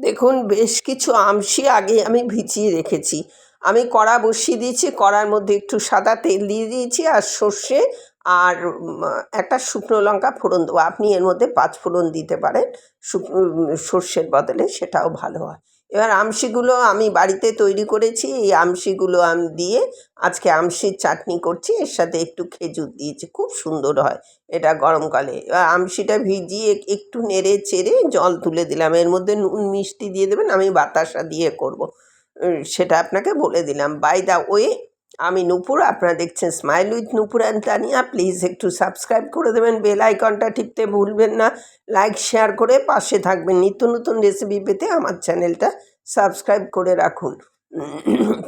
দেখুন, বেশ কিছু আমশি আগে আমি ভিজিয়ে রেখেছি। আমি কড়া বসিয়ে দিয়েছি, কড়ার মধ্যে একটু সাদা তেল দিয়ে দিয়েছি আর সর্ষে আর একটা শুকনো লঙ্কা ফোড়ন দেবো। আপনি এর মধ্যে ৫ ফোড়ন দিতে পারেন সর্ষের বদলে, সেটাও ভালো হয়। এবার আমশিগুলো আমি বাড়িতে তৈরি করেছি। এই আমশিগুলো আমি দিয়ে আজকে আমশির চাটনি করছি। এর সাথে একটু খেজুর দিয়েছি, খুব সুন্দর হয় এটা গরমকালে। এবার আমশিটা ভিজিয়ে একটু নেড়ে চেড়ে জল তুলে দিলাম। এর মধ্যে নুন মিষ্টি দিয়ে দেবেন, আমি বাতাসা দিয়ে করব। সেটা আপনাকে বলে দিলাম। বাই দ্য ওয়ে, আমি নূপুর, আপনারা দেখছেন smile with Nupur and Tania. Please একটু সাবস্ক্রাইব করে দেবেন, বেল আইকনটা টিপতে ভুলবেন না, লাইক শেয়ার করে পাশে থাকবেন। নিত্য নতুন রেসিপি পেতে আমার চ্যানেলটা সাবস্ক্রাইব করে রাখুন।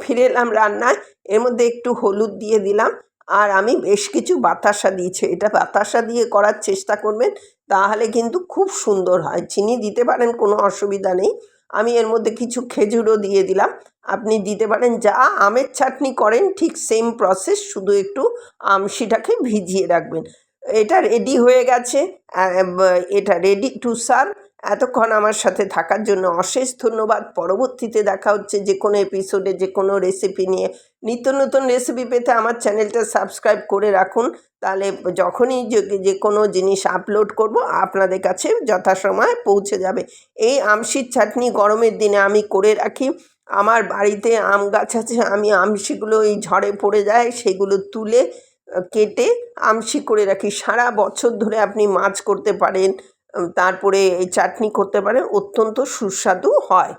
ফিরে এলাম রান্নায়। এর মধ্যে একটু হলুদ দিয়ে দিলাম আর আমি বেশ কিছু বাতাসা দিয়েছি। এটা বাতাসা দিয়ে করার চেষ্টা করবেন, তাহলে কিন্তু খুব সুন্দর হয়। চিনি দিতে পারেন, কোনো অসুবিধা নেই। আমি এর মধ্যে কিছু খেজুরও দিয়ে দিলাম। আপনি দিতে পারেন, যা আমের চাটনি করেন ঠিক সেম প্রসেস, শুধু একটু আমশিটাকে ভিজিয়ে রাখবেন। এটা রেডি হয়ে গেছে। এটা রেডি টু সার্ভ। এতক্ষণ আমার সাথে থাকার জন্য অশেষ ধন্যবাদ। পরবর্তীতে দেখা হচ্ছে যে কোনো এপিসোডে যে কোনো রেসিপি নিয়ে। নিত্য নতুন রেসিপি পেতে আমার চ্যানেলটা সাবস্ক্রাইব করে রাখুন, তাহলে যখনই যে কোনো জিনিস আপলোড করব আপনাদের কাছে যথাসময়ে পৌঁছে যাবে। এই আমশির চাটনি গরমের দিনে আমি করে রাখি। আমার বাড়িতে আম গাছ আছে, আমি আমশিগুলো এই ঝড়ে পড়ে যায় সেগুলো তুলে কেটে আমশি করে রাখি। সারা বছর ধরে আপনি মাছ করতে পারেন, তারপরে এই চাটনি করতে পারেন, অত্যন্ত সুস্বাদু হয়।